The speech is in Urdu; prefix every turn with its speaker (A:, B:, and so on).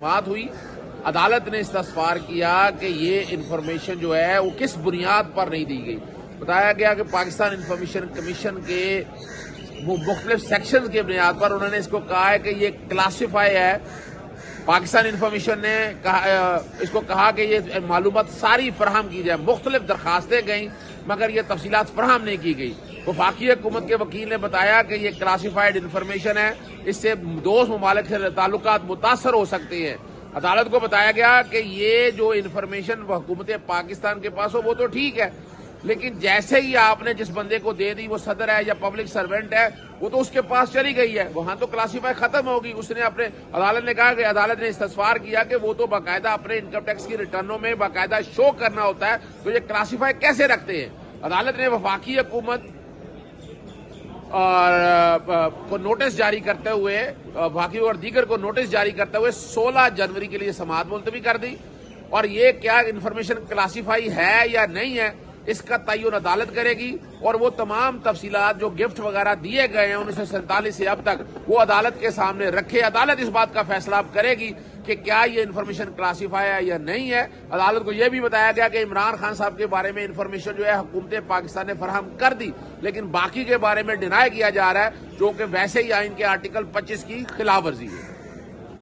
A: بات ہوئی، عدالت نے استفسار کیا کہ یہ انفارمیشن جو ہے وہ کس بنیاد پر نہیں دی گئی۔ بتایا گیا کہ پاکستان انفارمیشن کمیشن کے مختلف سیکشن کی بنیاد پر انہوں نے اس کو کہا ہے کہ یہ کلاسیفائی ہے۔ پاکستان انفارمیشن نے اس کو کہا کہ یہ معلومات ساری فراہم کی جائے۔ مختلف درخواستیں گئیں مگر یہ تفصیلات فراہم نہیں کی گئی۔ وفاقی حکومت کے وکیل نے بتایا کہ یہ کلاسیفائڈ انفارمیشن ہے، اس سے دوست ممالک سے تعلقات متاثر ہو سکتے ہیں۔ عدالت کو بتایا گیا کہ یہ جو انفارمیشن حکومت پاکستان کے پاس ہو وہ تو ٹھیک ہے، لیکن جیسے ہی آپ نے جس بندے کو دے دی، وہ صدر ہے یا پبلک سرونٹ ہے، وہ تو اس کے پاس چلی گئی ہے، وہاں تو کلاسیفائی ختم ہوگی۔ اس نے عدالت نے کہا کہ عدالت نے استفسار کیا کہ وہ تو باقاعدہ اپنے انکم ٹیکس کی ریٹرنوں میں باقاعدہ شو کرنا ہوتا ہے، تو یہ کلاسیفائی کیسے رکھتے ہیں؟ عدالت نے وفاقی حکومت کو نوٹس جاری کرتے ہوئے، وفاقی اور دیگر کو نوٹس جاری کرتے ہوئے 16 جنوری کے لیے سماعت ملتوی کر دی، اور یہ کیا انفارمیشن کلاسیفائی ہے یا نہیں ہے اس کا تعین عدالت کرے گی، اور وہ تمام تفصیلات جو گفٹ وغیرہ دیے گئے ہیں 1947 سے اب تک وہ عدالت کے سامنے رکھے۔ عدالت اس بات کا فیصلہ اب کرے گی کہ کیا یہ انفارمیشن کلاسیفائی ہے یا نہیں ہے۔ عدالت کو یہ بھی بتایا گیا کہ عمران خان صاحب کے بارے میں انفارمیشن جو ہے حکومت پاکستان نے فراہم کر دی، لیکن باقی کے بارے میں ڈینائی کیا جا رہا ہے، جو کہ ویسے ہی آئین کے آرٹیکل 25 کی خلاف ورزی ہے۔